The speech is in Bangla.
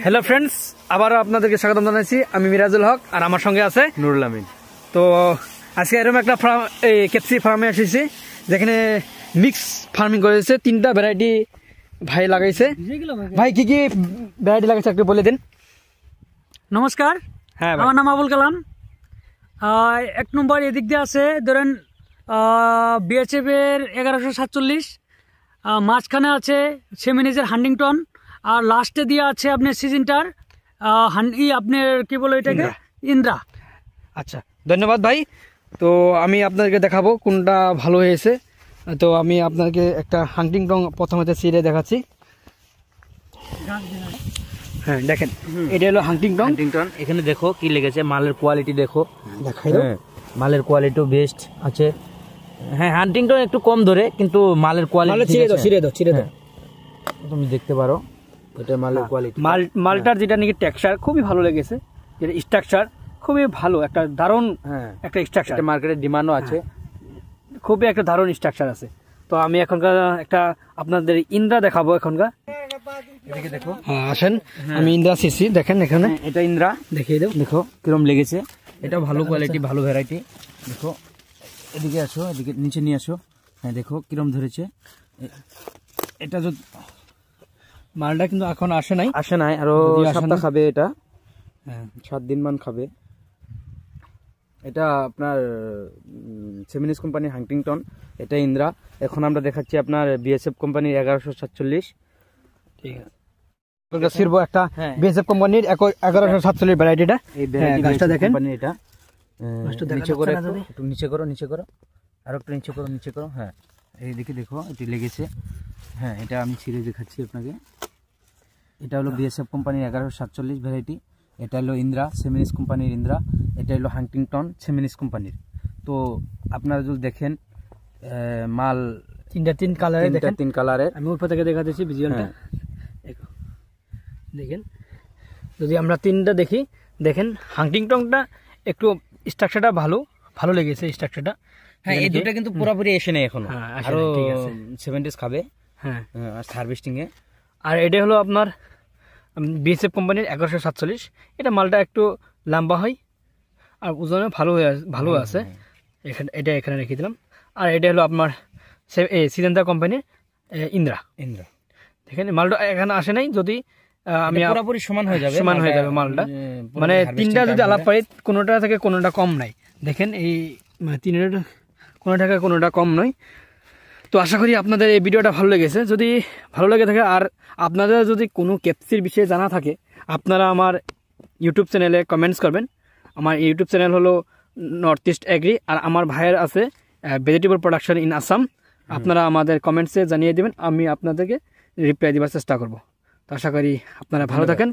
হ্যালো ফ্রেন্ডস, আবারও আপনাদেরকে স্বাগত জানাচ্ছি। আমি মিরাজুল হক আর আমার সঙ্গে আছে নুরুল আমিন। তো আজকে এরকম একটা ফার্ম, এই কেপসি ফার্মে এসেছি যেখানে মিক্স ফার্মিং করেছে। 3টা ভ্যারাইটি ভাই লাগাইছে। ভাই কি কি ভ্যারাইটি লাগাইছে একটু বলে দিন। নমস্কার, হ্যাঁ, আমার নাম আবুল কালাম। 1 নম্বর এদিক দিয়ে আছে ধরেন বিএচএফ এর 1147, মাঝখানে আছে সেমিনিজের হান্টিংটন, আর লাস্টে দিয়ে আছে আপনার সিজনটার আপনার কি বলে এটাকে ইন্দ্রা। আচ্ছা, ধন্যবাদ ভাই। তো আমি আপনাদেরকে দেখাবো কোনটা ভালো হয়েছে। তো আমি আপনাকে একটা হান্টিংটন প্রথমে সিরে দেখাচ্ছি। হ্যাঁ দেখেন, এটা হলো হান্টিংটন। এখানে দেখো কি লেগেছে, মালের কোয়ালিটি দেখো, দেখাই দাও। মালের কোয়ালিটিও বেস্ট আছে। হ্যাঁ, হান্টিংটন একটু কম ধরে, কিন্তু মালের কোয়ালিটি ছিঁড়ে দাও। তুমি দেখতে পারো এটা মালের কোয়ালিটি। মালটার যেটা নাকি টেক্সচার খুবই ভালো লেগেছে, যেটা স্ট্রাকচার খুবই ভালো, একটা দারুণ একটা স্ট্রাকচার। মার্কেটে ডিমান্ডও আছে, খুবই একটা দারুণ স্ট্রাকচার আছে। তো আমি এখনকার একটা আপনাদের ইন্দ্রা দেখাবো এখনকার। এদিকে দেখো, আসেন, আমি ইন্দ্রা সিসি দেখেন এখানে। এটা ইন্দ্রা, দেখিয়ে দাও। দেখো কিরম লেগেছে। এটা ভালো কোয়ালিটি, ভালো ভ্যারাইটি। দেখো এদিকে আসো, এদিকে নিচে নিয়ে আসো। হ্যাঁ দেখো কিরম ধরেছে। এটা যদি মালটা কিন্তু এখন আসে নাই, আরো সপ্তাহ খাবে। এটা 7 দিন মান খাবে। এটা আপনার সেমিনিস কোম্পানির হান্টিংটন, এটা ইন্দ্রা। এখন আমরা দেখাচ্ছি আপনার বিএসএফ কোম্পানির 1147। ঠিক আছে, সিরবো একটা বিএসএফ কোম্পানির 1147 ভ্যারাইটিটা। এই গাছটা দেখেন, এটা নিচে করে একটু নিচে করো, আরো একটু নিচে করো। হ্যাঁ, এইদিকে দেখো এটি লেগেছে। হ্যাঁ, এটা আমি ছিঁড়ে দেখাচ্ছি আপনাকে। এটা হলো বিএসএফ কোম্পানির 1147 ভ্যারাইটি। এটা হলো ইন্দ্রা, সেমিনিস কোম্পানির ইন্দ্রা। এটা হলো হান্টিংটন, সেমিনিস কোম্পানির। তো আপনারা যদি দেখেন মাল 3 কালারের, দেখেন 3 কালারের। আমি উপর থেকে দেখা দিচ্ছি ভিজুয়ালটা। দেখেন, যদি আমরা 3টা দেখি, দেখেন হান্টিংটনটা একটু স্ট্রাকচারটা ভালো লেগেছে স্ট্রাকচারটা। হ্যাঁ, এই দুটো কিন্তু পুরোপুরি এসে নেই এখনো, আরো 7 ডেজ খাবে। হ্যাঁ, হারভেস্টিং এ। আর এটা হলো আপনার বিএসএফ কোম্পানির 1147। এটা মালটা একটু লম্বা হয় আর ওজনে ভালো আছে। এখানে রেখে দিলাম। আর এটা হলো আপনার সিজেন্টা কোম্পানির ইন্দ্রা। দেখেন মালটা এখানে আসে নাই, যদি আমি পুরোপুরি সমান হয়ে যাবে মালটা। মানে 3টা যদি আলাপ পাই, কোনোটা থেকে কোনোটা কম নাই। দেখেন এই 3টা কোনোটা থেকে কোনোটা কম নয়। তো আশা করি আপনাদের এই ভিডিওটা ভালো লেগেছে। যদি ভালো লেগে থাকে আর আপনাদের যদি কোনো কেপসির বিষয়ে জানা থাকে, আপনারা আমার ইউটিউব চ্যানেলে কমেন্টস করবেন। আমার ইউটিউব চ্যানেল হলো নর্থ ইস্ট এগ্রি, আর আমার ভাইয়ের আছে ভেজিটেবল প্রোডাকশন ইন আসাম। আপনারা আমাদের কমেন্টসে জানিয়ে দেবেন, আমি আপনাদেরকে রিপ্লাই দেওয়ার চেষ্টা করব। তো আশা করি আপনারা ভালো থাকেন।